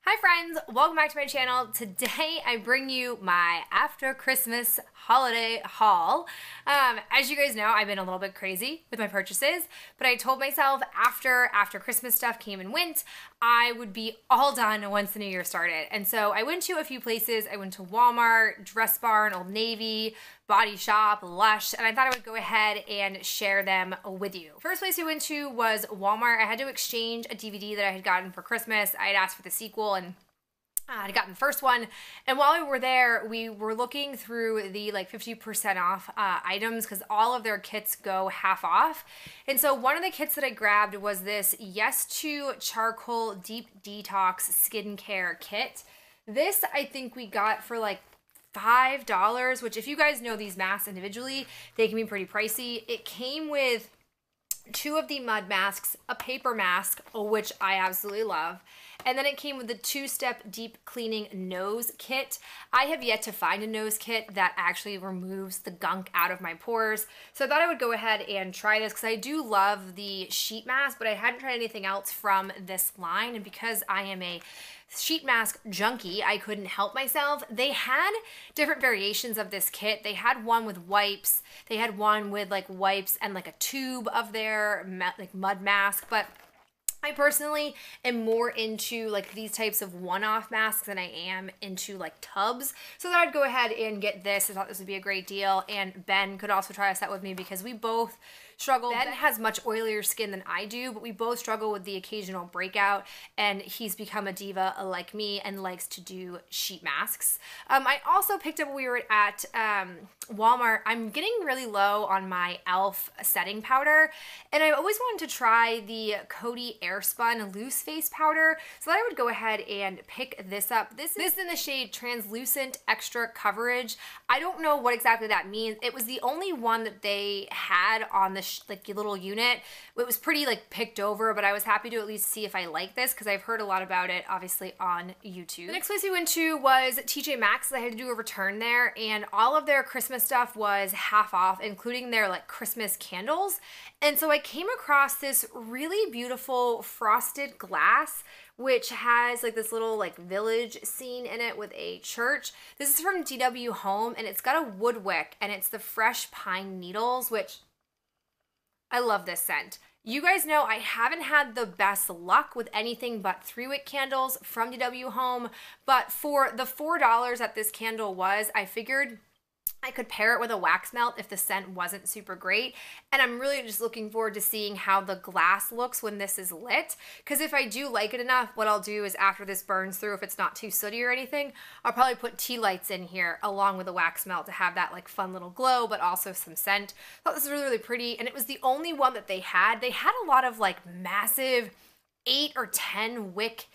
Hi friends, welcome back to my channel. Today I bring you my after Christmas holiday haul. As you guys know, I've been a little bit crazy with my purchases, but I told myself after Christmas stuff came and went, I would be all done once the new year started. And so I went to a few places. I went to Walmart, Dress Barn, Old Navy, Body Shop, Lush, and I thought I would go ahead and share them with you. First place we went to was Walmart. I had to exchange a DVD that I had gotten for Christmas. I had asked for the sequel and I'd gotten the first one, and while we were there, we were looking through the 50% off items because all of their kits go half off. And so one of the kits that I grabbed was this Yes to Charcoal Deep Detox Skincare Kit. This I think we got for like $5, which if you guys know these masks individually, they can be pretty pricey. It came with 2 of the mud masks, a paper mask, which I absolutely love, and then it came with the 2-step deep cleaning nose kit. I have yet to find a nose kit that actually removes the gunk out of my pores, so I thought I would go ahead and try this because I do love the sheet mask, but I hadn't tried anything else from this line, and because I am a sheet mask junkie, I couldn't help myself. They had different variations of this kit. They had one with wipes. They had one with wipes and a tube of their mud mask, but I personally am more into these types of one-off masks than I am into tubs. So I thought I'd go ahead and get this. I thought this would be a great deal, and Ben could also try this out with me because we both struggle. Ben has much oilier skin than I do, but we both struggle with the occasional breakout, and he's become a diva like me and likes to do sheet masks. I also picked up when we were at Walmart. I'm getting really low on my e.l.f. setting powder, and I always wanted to try the Coty Airspun loose face powder, so I would go ahead and pick this up. This is in the shade Translucent Extra Coverage. I don't know what exactly that means. It was the only one that they had on the little unit. It was pretty picked over, but I was happy to at least see if I like this because I've heard a lot about it obviously on YouTube. The next place we went to was TJ Maxx. I had to do a return there, and all of their Christmas stuff was half off, including their Christmas candles. And so I came across this really beautiful frosted glass which has this little village scene in it with a church. This is from DW Home, and it's got a wood wick, and it's the fresh pine needles, which I love this scent. You guys know I haven't had the best luck with anything but 3-wick candles from DW Home, but for the $4 that this candle was, I figured I could pair it with a wax melt if the scent wasn't super great, and I'm really just looking forward to seeing how the glass looks when this is lit, because if I do like it enough, what I'll do is after this burns through, if it's not too sooty or anything, I'll probably put tea lights in here along with the wax melt to have that fun little glow, but also some scent. I thought this was really, really pretty, and it was the only one that they had. They had a lot of massive 8 or 10 wick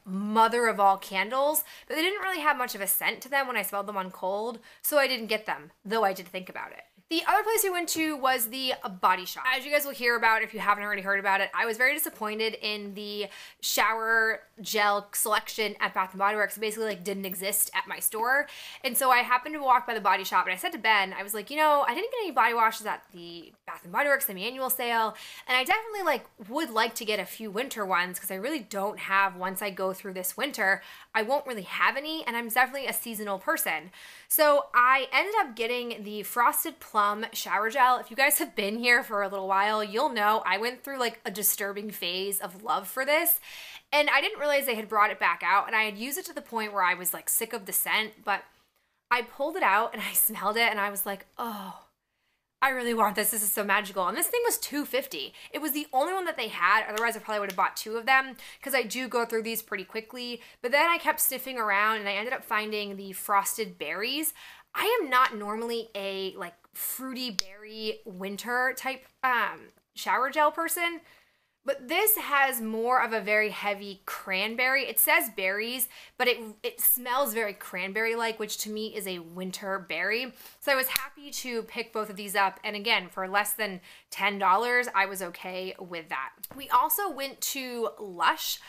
mother of all candles, but they didn't really have much of a scent to them when I smelled them on cold, so I didn't get them, though I did think about it. The other place we went to was the Body Shop. As you guys will hear about if you haven't already heard about it, I was very disappointed in the shower gel selection at Bath & Body Works. It basically didn't exist at my store. And so I happened to walk by the Body Shop, and I said to Ben, I was like, you know, I didn't get any body washes at the Bath & Body Works semi-annual sale, and I definitely would like to get a few winter ones because I really don't have, once I go through this winter, I won't really have any, and I'm definitely a seasonal person. So I ended up getting the Frosted Plum shower gel. If you guys have been here for a little while, you'll know I went through a disturbing phase of love for this, and I didn't realize they had brought it back out, and I had used it to the point where I was sick of the scent, but I pulled it out and I smelled it and I was like, oh, I really want this. This is so magical. And this thing was $2.50. It was the only one that they had. Otherwise, I probably would have bought 2 of them because I do go through these pretty quickly. But then I kept sniffing around and I ended up finding the Frosted Berries. I am not normally a fruity berry winter type shower gel person, but this has more of a very heavy cranberry. It says berries, but it smells very cranberry-like, which to me is a winter berry. So I was happy to pick both of these up. And again, for less than $10, I was okay with that. We also went to Lush.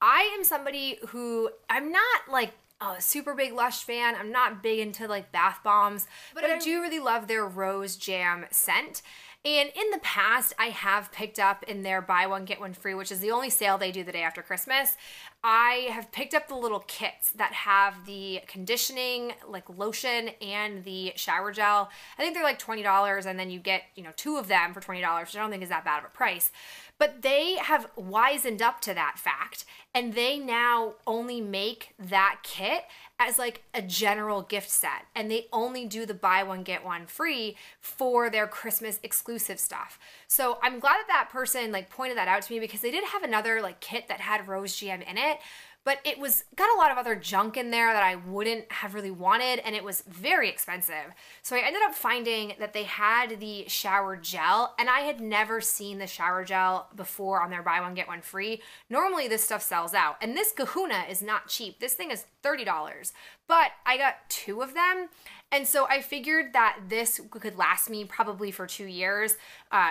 I am somebody who, I'm not a super big Lush fan. I'm not big into bath bombs, but I do really love their Rose Jam scent. And in the past, I have picked up in their buy one, get one free, which is the only sale they do the day after Christmas. I have picked up the little kits that have the conditioning, like lotion, and the shower gel. I think they're like $20, and then you get, 2 of them for $20, which I don't think is that bad of a price. But they have wisened up to that fact, and they now only make that kit as like a general gift set, and they only do the buy one, get one free for their Christmas exclusive stuff. So I'm glad that that person like pointed that out to me, because they did have another like kit that had rose jam in it, but it was got a lot of other junk in there that I wouldn't have really wanted, and it was very expensive. So I ended up finding that they had the shower gel, and I had never seen the shower gel before on their buy one, get one free. Normally this stuff sells out, and this kahuna is not cheap. This thing is $30, but I got 2 of them. And so I figured that this could last me probably for 2 years,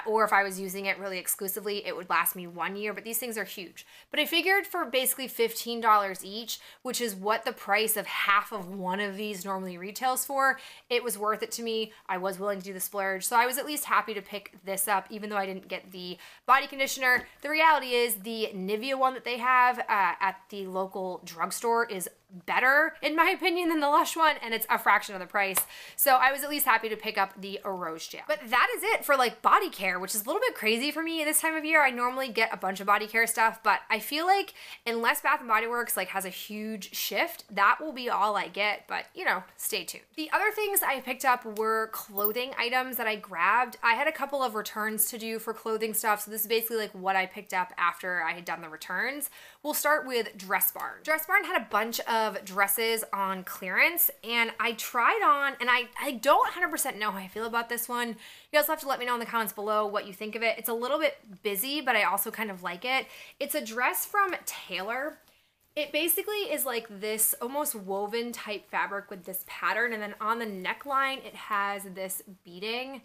or if I was using it really exclusively, it would last me 1 year, but these things are huge. But I figured for basically $15 each, which is what the price of half of one of these normally retails for, it was worth it to me. I was willing to do the splurge, so I was at least happy to pick this up, even though I didn't get the body conditioner. The reality is the Nivea one that they have at the local drugstore is better, in my opinion, than the Lush one, and it's a fraction of the price. So I was at least happy to pick up the rose gel. But that is it for like body care, which is a little bit crazy for me this time of year. I normally get a bunch of body care stuff, but I feel like unless Bath & Body Works like has a huge shift, that will be all I get, but stay tuned. The other things I picked up were clothing items that I grabbed. I had a couple of returns to do for clothing stuff, so this is basically like what I picked up after I had done the returns. We'll start with Dress Barn. Dress Barn had a bunch of dresses on clearance, and I tried on, and I don't 100% know how I feel about this one. You guys will have to let me know in the comments below what you think of it. It's a little bit busy, but I also kind of like it. It's a dress from Taylor. It basically is like this almost woven type fabric with this pattern, and then on the neckline it has this beading.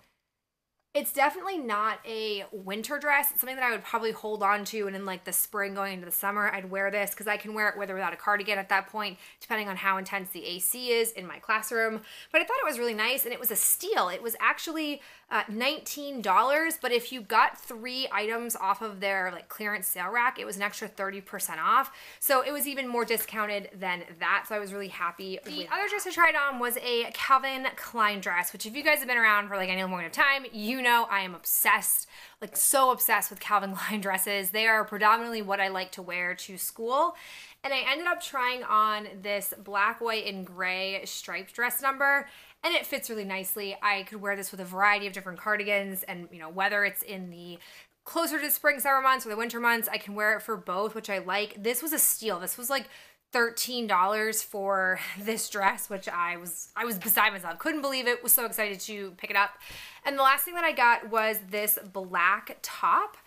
It's definitely not a winter dress. It's something that I would probably hold on to, and in like the spring going into the summer, I'd wear this because I can wear it with or without a cardigan at that point, depending on how intense the AC is in my classroom. But I thought it was really nice, and it was a steal. It was actually $19, but if you got 3 items off of their like clearance sale rack, it was an extra 30% off. So it was even more discounted than that. So I was really happy. The other dress I tried on was a Calvin Klein dress, which if you guys have been around for like any amount of time, you know I am obsessed, like so obsessed with Calvin Klein dresses. They are predominantly what I like to wear to school. And I ended up trying on this black, white, and gray striped dress number, and it fits really nicely. I could wear this with a variety of different cardigans, and whether it's in the closer to spring, summer months or the winter months, I can wear it for both, which I like. This was a steal. This was like $13 for this dress, which I was beside myself. Couldn't believe it. Was so excited to pick it up. And the last thing that I got was this black top.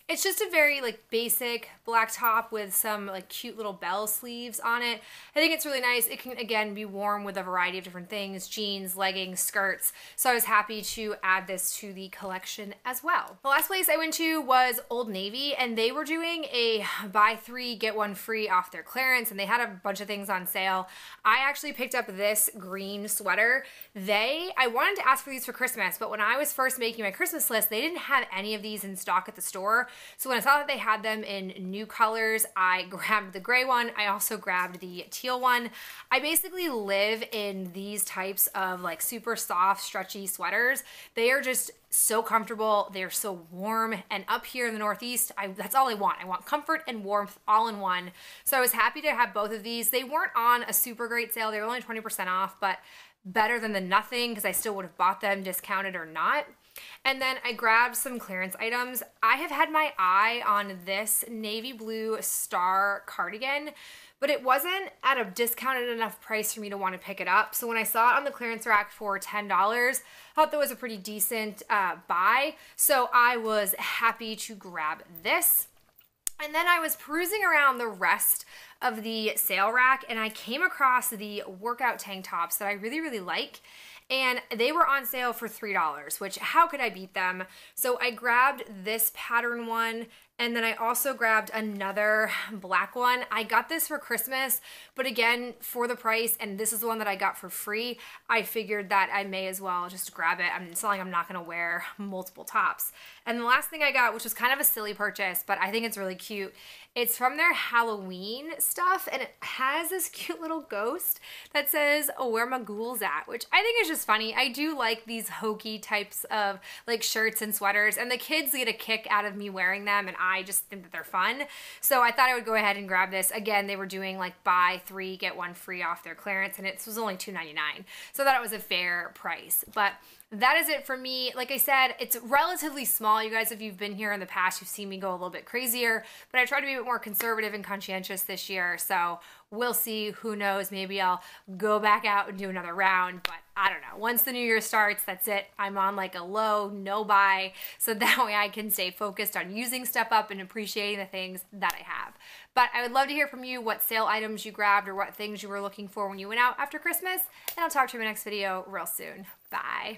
It's just a very like basic black top with some like cute little bell sleeves on it. I think it's really nice. It can again be worn with a variety of different things, jeans, leggings, skirts. So I was happy to add this to the collection as well. The last place I went to was Old Navy, and they were doing a buy 3 get 1 free off their clearance, and they had a bunch of things on sale. I actually picked up this green sweater. I wanted to ask for these for Christmas, but when I was first making my Christmas list, they didn't have any of these in stock at the store. So when I saw that they had them in new colors, I grabbed the gray one. I also grabbed the teal one. I basically live in these types of like super soft, stretchy sweaters. They are just so comfortable. They're so warm. And up here in the Northeast, that's all I want. I want comfort and warmth all in one. So I was happy to have both of these. They weren't on a super great sale. They were only 20% off, but better than the nothing, because I still would have bought them discounted or not. And then I grabbed some clearance items. I have had my eye on this navy blue star cardigan, but it wasn't at a discounted enough price for me to want to pick it up. So when I saw it on the clearance rack for $10, I thought that was a pretty decent buy. So I was happy to grab this. And then I was perusing around the rest of the sale rack, and I came across the workout tank tops that I really, really like. And they were on sale for $3, which how could I beat them? So I grabbed this pattern one. And then I also grabbed another black one. I got this for Christmas, but again, for the price, and this is the one that I got for free, I figured that I may as well just grab it. It's not like I'm not gonna wear multiple tops. And the last thing I got, which was kind of a silly purchase, but I think it's really cute, it's from their Halloween stuff, and it has this cute little ghost that says, "Oh, where my ghouls at?" which I think is just funny. I do like these hokey types of like shirts and sweaters, and the kids get a kick out of me wearing them, and I just think that they're fun. So I thought I would go ahead and grab this. Again, they were doing like buy 3, get 1 free off their clearance, and it was only $2.99. So I thought it was a fair price. But that is it for me. Like I said, it's relatively small. You guys, if you've been here in the past, you've seen me go a little bit crazier, but I try to be a bit more conservative and conscientious this year. So we'll see. Who knows? Maybe I'll go back out and do another round, but I don't know. Once the new year starts, that's it. I'm on like a low, no buy, so that way I can stay focused on using stuff up and appreciating the things that I have. But I would love to hear from you what sale items you grabbed or what things you were looking for when you went out after Christmas, and I'll talk to you in my next video real soon. Bye.